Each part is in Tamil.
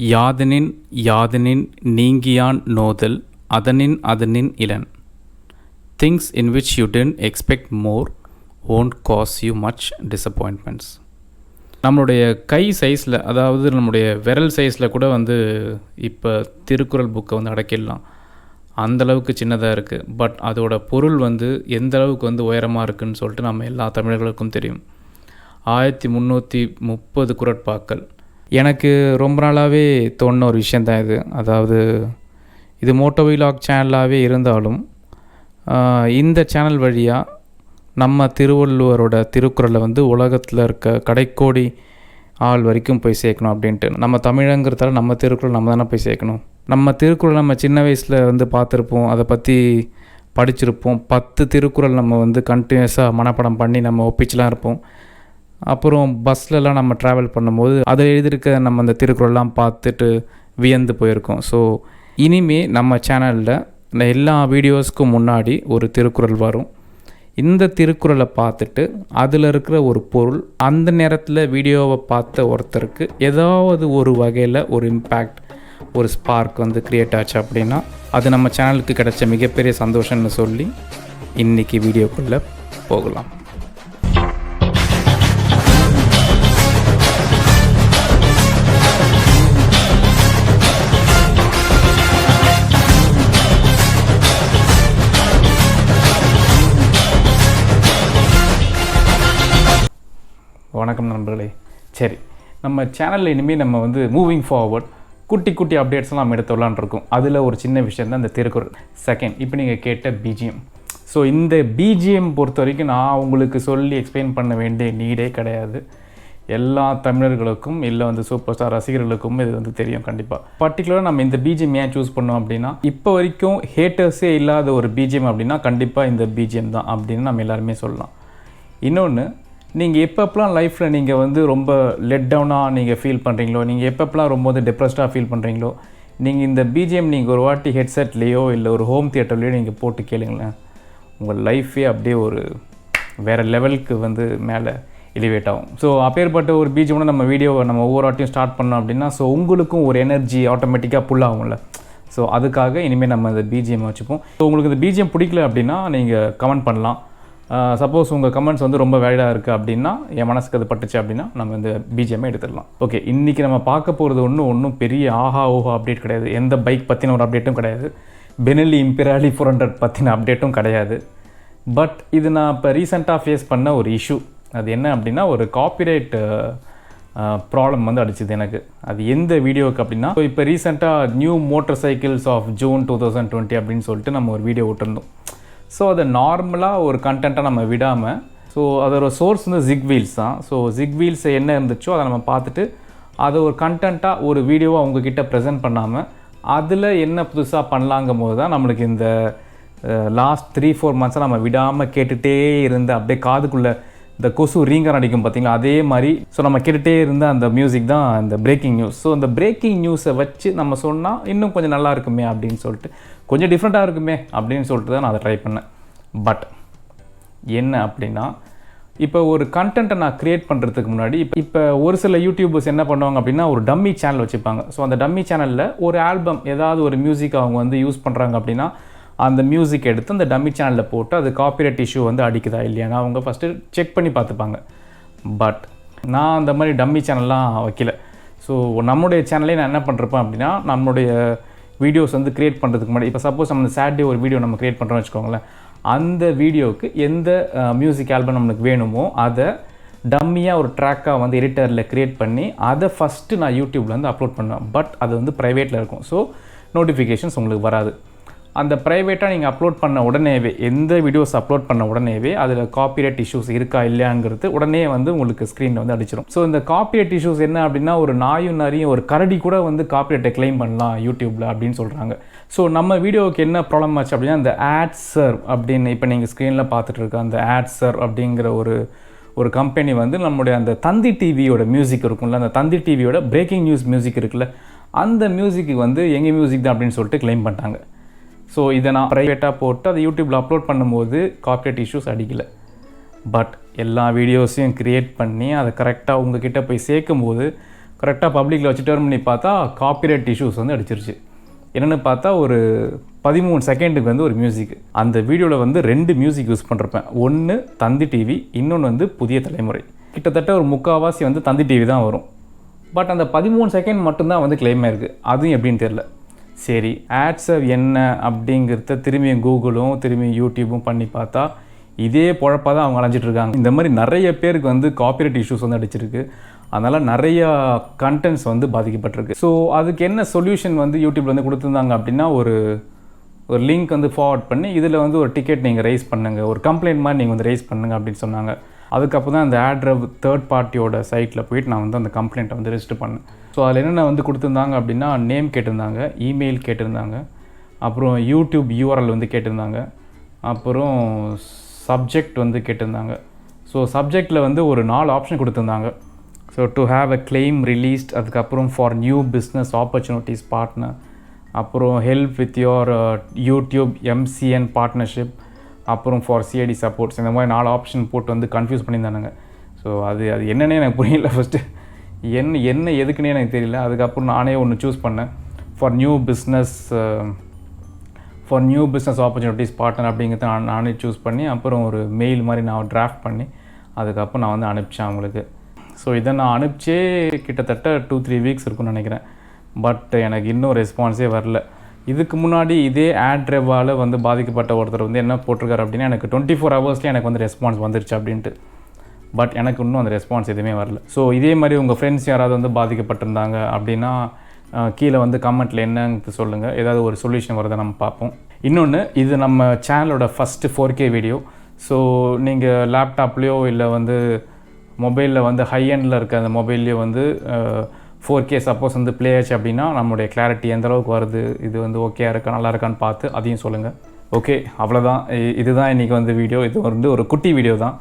யாதனின் யாதனின் நீங்கியான் நோதல் அதனின் Ilan. Things in which you didn't expect more won't cause you much disappointments. நம்மளுடைய கை சைஸில், அதாவது நம்முடைய விரல் சைஸில் கூட இப்போ திருக்குறள் புக்கை அடக்கிடலாம். அந்தளவுக்கு சின்னதாக இருக்குது. பட் அதோட பொருள் எந்த அளவுக்கு உயரமாக இருக்குதுன்னு சொல்லிட்டு நம்ம எல்லா தமிழர்களுக்கும் தெரியும். 1330 குறட்பாக்கள். எனக்கு ரொம்ப நாளாகவே தோணுன ஒரு விஷயந்தான் இது. அதாவது இது மோட்டோவிலாக் சேனலாகவே இருந்தாலும் இந்த சேனல் வழியாக நம்ம திருவள்ளுவரோட திருக்குறளை உலகத்தில் இருக்க கடைக்கோடி ஆள் வரைக்கும் போய் சேர்க்கணும் அப்படின்ட்டு. நம்ம தமிழங்கிறதால நம்ம திருக்குறள் நம்ம தானே போய் சேர்க்கணும். நம்ம திருக்குறள் நம்ம சின்ன வயசில் பார்த்துருப்போம், அதை பற்றி படிச்சிருப்போம். 10 திருக்குறள் நம்ம கண்டினியூஸாக மனப்பாடம் பண்ணி நம்ம ஒப்பிச்சுலாம் இருப்போம். அப்புறம் பஸ்லலாம் நம்ம ட்ராவல் பண்ணும்போது அதை எழுதியிருக்க நம்ம அந்த திருக்குறள்லாம் பார்த்துட்டு வியந்து போயிருக்கோம். ஸோ இனிமேல் நம்ம சேனலில் எல்லா வீடியோஸ்க்கும் முன்னாடி ஒரு திருக்குறள் வரும். இந்த திருக்குறளை பார்த்துட்டு அதில் இருக்கிற ஒரு பொருள் அந்த நேரத்தில் வீடியோவை பார்த்த ஒருத்தருக்கு ஏதாவது ஒரு வகையில் ஒரு இம்பேக்ட், ஒரு ஸ்பார்க் க்ரியேட் ஆச்சு அப்படின்னா அது நம்ம சேனலுக்கு கிடைச்ச மிகப்பெரிய சந்தோஷம்னு சொல்லி இன்றைக்கி வீடியோக்குள்ளே போகலாம். வணக்கம் நண்பர்களே. சரி, நம்ம சேனலில் இனிமேல் நம்ம மூவிங் ஃபார்வர்ட் குட்டி குட்டி அப்டேட்ஸ்லாம் நம்ம எடுத்து வரலான்னு இருக்கோம். அதில் ஒரு சின்ன விஷயம் தான் இந்த திருக்குறள். செகண்ட், இப்போ நீங்கள் கேட்ட பிஜிஎம். ஸோ இந்த பிஜிஎம் பொறுத்த வரைக்கும் நான் உங்களுக்கு சொல்லி எக்ஸ்பிளைன் பண்ண வேண்டிய நீடே கிடையாது. எல்லா தமிழர்களுக்கும் இல்லை சூப்பர் ஸ்டார் ரசிகர்களுக்கும் இது தெரியும் கண்டிப்பாக. பர்டிகுலராக நம்ம இந்த பிஜிஎம் ஏன் சூஸ் பண்ணோம் அப்படின்னா, இப்போ வரைக்கும் ஹேட்டர்ஸே இல்லாத ஒரு பிஜிஎம் அப்படின்னா கண்டிப்பாக இந்த பிஜிஎம் தான் அப்படின்னு நம்ம எல்லாருமே சொல்லலாம். இன்னொன்று, நீங்கள் எப்பப்பெல்லாம் லைஃப்பில் நீங்கள் ரொம்ப லெட் டவுனாக நீங்கள் ஃபீல் பண்ணுறீங்களோ, நீங்கள் எப்பப்பெல்லாம் ரொம்ப டிப்ரெஸ்டாக ஃபீல் பண்ணுறீங்களோ, நீங்கள் இந்த பிஜிஎம் நீங்கள் ஒரு வாட்டி ஹெட்செட்லேயோ இல்லை ஒரு ஹோம் தியேட்டர்லேயோ நீங்கள் போட்டு கேளுங்களேன், உங்கள் லைஃபே அப்படியே ஒரு வேறு லெவலுக்கு மேலே எலிவேட் ஆகும். ஸோ அப்பேற்பட்ட ஒரு பிஜிஎம்னா நம்ம வீடியோவை நம்ம ஒவ்வொரு வாட்டியும் ஸ்டார்ட் பண்ணோம் அப்படின்னா ஸோ உங்களுக்கும் ஒரு எனர்ஜி ஆட்டோமேட்டிக்காக புல் ஆகும்ல. ஸோ அதுக்காக இனிமேல் நம்ம இந்த பிஜிஎம் வச்சுப்போம். ஸோ உங்களுக்கு இந்த பிஜிஎம் பிடிக்கல அப்படின்னா நீங்கள் கமெண்ட் பண்ணலாம். சப்போஸ் உங்கள் கமெண்ட்ஸ் ரொம்ப வேலிடாக இருக்குது அப்படின்னா, என் மனசுக்கு அது பட்டுச்சு அப்படின்னா நம்ம இந்த பிஜிஎம்மை எடுத்துடலாம். ஓகே, இன்றைக்கி நம்ம பார்க்க போகிறது ஒன்றும் பெரிய ஆஹா ஓஹா அப்டேட் கிடையாது. எந்த பைக் பற்றின ஒரு அப்டேட்டும் கிடையாது. பெனெல்லி இம்பீரியாலி 400 பற்றின அப்டேட்டும் கிடையாது. பட் இது நான் இப்போ ரீசெண்டாக ஃபேஸ் பண்ண ஒரு இஷ்யூ. அது என்ன அப்படின்னா, ஒரு காப்பிரைட் ப்ராப்ளம் அடிச்சுது எனக்கு. அது எந்த வீடியோவுக்கு அப்படின்னா, இப்போ ரீசெண்டாக new motorcycles of June 2020 அப்படின்னு சொல்லிட்டு நம்ம ஒரு வீடியோ விட்டுருந்தோம். ஸோ அதை நார்மலாக ஒரு கண்டென்ட்டாக நம்ம விடாமல், ஸோ அதோட சோர்ஸ் ஜிக் வீல்ஸ் தான். ஸோ ஜிக் வீல்ஸ் என்ன இருந்துச்சோ அதை நம்ம பார்த்துட்டு அதை ஒரு கண்டென்ட்டாக ஒரு வீடியோவை அவங்கக்கிட்ட ப்ரெசென்ட் பண்ணாமல் அதில் என்ன புதுசாக பண்ணலாங்கும் போது தான் நம்மளுக்கு இந்த லாஸ்ட் 3-4 மந்த்ஸாக நம்ம விடாமல் கேட்டுகிட்டே இருந்து அப்படியே காதுக்குள்ளே இந்த கொசு ரீங்கர் அடிக்கும் பார்த்தீங்களா, அதே மாதிரி. ஸோ நம்ம கேட்டுகிட்டே இருந்த அந்த மியூசிக் தான் இந்த பிரேக்கிங் நியூஸ். ஸோ இந்த பிரேக்கிங் நியூஸை வச்சு நம்ம சொன்னால் இன்னும் கொஞ்சம் நல்லா இருக்குமே அப்படின்னு சொல்லிட்டு, கொஞ்சம் டிஃப்ரெண்ட்டாக இருக்குமே அப்படின்னு சொல்லிட்டு தான் நான் அதை ட்ரை பண்ணேன். பட் என்ன அப்படின்னா, இப்போ ஒரு கண்டென்ட்டை நான் க்ரியேட் பண்ணுறதுக்கு முன்னாடி இப்போ ஒரு சில யூடியூபர்ஸ் என்ன பண்ணுவாங்க அப்படின்னா, ஒரு டம்மி சேனல் வச்சுப்பாங்க. ஸோ அந்த டம்மி சேனலில் ஒரு ஆல்பம் ஏதாவது ஒரு மியூசிக் அவங்க யூஸ் பண்ணுறாங்க அப்படின்னா, அந்த மியூசிக் எடுத்து அந்த டம்மி சேனலில் போட்டு அது காப்பிரைட் இஷ்யூ அடிக்குதா இல்லையானா அவங்க ஃபஸ்ட்டு செக் பண்ணி பார்த்துப்பாங்க. பட் நான் அந்த மாதிரி டம்மி சேனல்லாம் வைக்கல. ஸோ நம்மளுடைய சேனலே நான் என்ன பண்ணுறப்பேன் அப்படின்னா, நம்மளுடைய வீடியோஸ் க்ரியேட் பண்ணுறதுக்கு முன்னாடி, இப்போ சப்போஸ் நம்ம சாட்டர்டே ஒரு வீடியோ நம்ம க்ரியேட் பண்ணுறோம்னு வச்சுக்கோங்களேன், அந்த வீடியோவுக்கு எந்த மியூசிக் ஆல்பம் நம்மளுக்கு வேணுமோ அதை டம்மியாக ஒரு ட்ராக்காக எடிட்டரில் க்ரியேட் பண்ணி அதை ஃபஸ்ட்டு நான் யூடியூப்பில் அப்லோட் பண்ணுவேன். பட் அது ப்ரைவேட்டில் இருக்கும். ஸோ நோட்டிஃபிகேஷன்ஸ் உங்களுக்கு வராது. அந்த ப்ரைவேட்டாக நீங்கள் அப்லோட் பண்ண உடனேவே, எந்த வீடியோஸ் அப்லோட் பண்ண உடனேவே அதில் காப்பிரைட் இஷ்யூஸ் இருக்கா இல்லையாங்கிறது உடனே உங்களுக்கு ஸ்க்ரீனில் அடிச்சிடும். ஸோ இந்த காப்பிரைட் இஷ்யூஸ் என்ன அப்படின்னா, ஒரு நாயும் நரியும் ஒரு கரடி கூட காப்பிரைட்டை கிளைம் பண்ணலாம் யூடியூப்பில் அப்படின்னு சொல்கிறாங்க. ஸோ நம்ம வீடியோவுக்கு என்ன ப்ராப்ளம் ஆச்சு அப்படின்னா, இந்த AdServe அப்படின்னு இப்போ நீங்கள் ஸ்க்ரீனில் பார்த்துட்டு இருக்க அந்த AdServe அப்படிங்கிற ஒரு கம்பெனி நம்மளுடைய அந்த தந்தி டிவியோட மியூசிக் இருக்கும்ல, அந்த தந்தி டிவியோட பிரேக்கிங் நியூஸ் மியூசிக் இருக்குல்ல, அந்த மியூசிக்கு எங்கள் மியூசிக் தான் அப்படின்னு சொல்லிட்டு கிளைம் பண்ணிட்டாங்க. ஸோ இதை நான் ப்ரைவேட்டாக போட்டு அதை யூடியூப்பில் அப்லோட் பண்ணும்போது காப்பிரைட் இஷ்யூஸ் அடிக்கலை. பட் எல்லா வீடியோஸையும் க்ரியேட் பண்ணி அதை கரெக்டாக உங்ககிட்ட போய் சேர்க்கும்போது கரெக்டாக பப்ளிக்கில் வச்சு டர்ன் பண்ணி பார்த்தா காப்பிரைட் இஷ்யூஸ் வந்து அடிச்சிருச்சு. என்னென்னு பார்த்தா ஒரு 13 செகண்டுக்கு வந்து ஒரு மியூசிக். அந்த வீடியோவில் வந்து 2 மியூசிக் யூஸ் பண்ணிருப்பேன். ஒன்று தந்தி டிவி, இன்னொன்று வந்து புதிய தலைமுறை. கிட்டத்தட்ட ஒரு 3/4 வந்து தந்தி டிவி தான் வரும். பட் அந்த 13 செகண்ட் மட்டும்தான் வந்து கிளைம் ஆயிருக்கு. அதுவும் எப்படின்னு தெரில. சரி, ஆட்ஸை என்ன அப்படிங்கிறத திரும்பியும் கூகுளும் திரும்பியும் யூடியூப்பும் பண்ணி பார்த்தா இதே பொழப்பாக தான் அவங்க அலைஞ்சிட்ருக்காங்க. இந்த மாதிரி நிறைய பேருக்கு வந்து காப்பிரைட் இஷ்யூஸ் வந்து அடிச்சிருக்கு. அதனால் நிறையா கண்டென்ட்ஸ் வந்து பாதிக்கப்பட்டிருக்கு. ஸோ அதுக்கு என்ன சொல்யூஷன் வந்து யூடியூப்பில் வந்து கொடுத்துருந்தாங்க அப்படின்னா, ஒரு லிங்க் வந்து ஃபார்வர்ட் பண்ணி இதில் வந்து ஒரு டிக்கெட் நீங்கள் ரைஸ் பண்ணுங்கள், ஒரு கம்ப்ளைண்ட் மாதிரி நீங்கள் வந்து ரைஸ் பண்ணுங்கள் அப்படின்னு சொன்னாங்க. அதுக்கப்புறம் தான் அந்த AdRev தேர்ட் பார்ட்டியோட சைட்டில் போயிட்டு நான் வந்து அந்த கம்ப்ளைண்ட்டை வந்து ரெஜிஸ்டர் பண்ணேன். ஸோ அதில் என்னென்ன வந்து கொடுத்துருந்தாங்க அப்படின்னா, நேம் கேட்டிருந்தாங்க, இமெயில் கேட்டிருந்தாங்க, அப்புறம் யூடியூப் URL வந்து கேட்டிருந்தாங்க, அப்புறம் சப்ஜெக்ட் வந்து கேட்டிருந்தாங்க. ஸோ சப்ஜெக்டில் வந்து ஒரு 4 ஆப்ஷன் கொடுத்துருந்தாங்க. So to have a claim released, அதுக்கப்புறம் for new business opportunities partner, அப்புறம் help with your YouTube MCN partnership, அப்புறம் ஃபார் CID சப்போர்ட்ஸ். இந்த மாதிரி 4 ஆப்ஷன் போட்டு வந்து கன்ஃபியூஸ் பண்ணியிருந்தானுங்க. ஸோ அது என்னன்னே எனக்கு புரியல. ஃபஸ்ட்டு என்ன எதுக்குன்னே எனக்கு தெரியல. அதுக்கப்புறம் நானே ஒன்று சூஸ் பண்ணேன், for new business opportunities partner அப்படிங்கிறத நானே சூஸ் பண்ணி அப்புறம் ஒரு மெயில் மாதிரி நான் டிராஃப்ட் பண்ணி அதுக்கப்புறம் நான் வந்து அனுப்பிச்சேன் அவங்களுக்கு. ஸோ இதை நான் அனுப்பிச்சே கிட்டத்தட்ட 2-3 வீக்ஸ் இருக்குன்னு நினைக்கிறேன். பட் எனக்கு இன்னும் ரெஸ்பான்ஸே வரல. இதுக்கு முன்னாடி இதே AdRevவால் வந்து பாதிக்கப்பட்ட ஒருத்தர் வந்து என்ன போட்டிருக்காரு அப்படின்னா, எனக்கு 24 ஹவர்ஸ்லேயே எனக்கு வந்து ரெஸ்பான்ஸ் வந்துருச்சு அப்படின்ட்டு. பட் எனக்கு இன்னும் அந்த ரெஸ்பான்ஸ் எதுவுமே வரல. ஸோ இதே மாதிரி உங்கள் ஃப்ரெண்ட்ஸ் யாராவது வந்து பாதிக்கப்பட்டிருந்தாங்க அப்படின்னா கீழே வந்து கமெண்ட்டில் என்னன்னு சொல்லுங்கள். ஏதாவது ஒரு சொல்யூஷன் வரதை நம்ம பார்ப்போம். இன்னொன்று, இது நம்ம சேனலோட ஃபஸ்ட்டு 4K வீடியோ. ஸோ நீங்கள் லேப்டாப்லேயோ இல்லை வந்து மொபைலில் வந்து ஹை எண்டில் இருக்க அந்த மொபைல்லையோ வந்து 4K சப்போஸ் வந்து ப்ளே ஆச்சு அப்படின்னா நம்மளுடைய கிளாரிட்டி எந்த அளவுக்கு வருது, இது வந்து ஓகேயா இருக்கா நல்லா இருக்கான்னு பார்த்து அதையும் சொல்லுங்கள். ஓகே, அவ்வளோதான். இதுதான் இன்றைக்கி வந்து வீடியோ. இது வந்து ஒரு குட்டி வீடியோ தான்.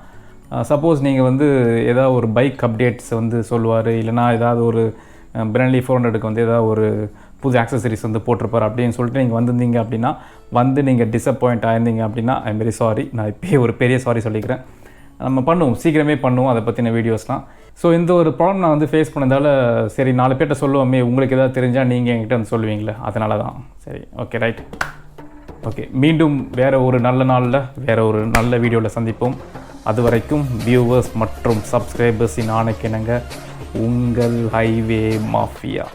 சப்போஸ் நீங்கள் வந்து ஏதாவது ஒரு பைக் அப்டேட்ஸ் வந்து சொல்லுவார், இல்லைனா ஏதாவது ஒரு Benelli 400க்கு வந்து ஏதாவது ஒரு புது ஆக்சசரிஸ் வந்து போட்டிருப்பார் அப்படின்னு சொல்லிட்டு நீங்கள் வந்திருந்தீங்க அப்படின்னா, வந்து நீங்கள் டிசப்பாயிண்ட் ஆயிருந்தீங்க அப்படின்னா ஐ எம் வெரி சாரி. நான் இப்போயே ஒரு பெரிய சாரி சொல்லிக்கிறேன். நம்ம பண்ணுவோம், சீக்கிரமே பண்ணுவோம் அதை பற்றின வீடியோஸ்லாம். ஸோ இந்த ஒரு ப்ராப்ளம் நான் வந்து ஃபேஸ் பண்ணதால் சரி 4 பேர்கிட்ட சொல்லுவோமே, உங்களுக்கு எதாவது தெரிஞ்சால் நீங்கள் என்கிட்ட வந்து சொல்லுவீங்களே, அதனால தான். சரி, ஓகே, ரைட். ஓகே, மீண்டும் வேறு ஒரு நல்ல நாளில் வேறு ஒரு நல்ல வீடியோவில் சந்திப்போம். அது வரைக்கும் வியூவர்ஸ் மற்றும் சப்ஸ்கிரைபர்ஸின் ஆணைக்கிணங்க உங்கள் ஹைவே மாஃபியா.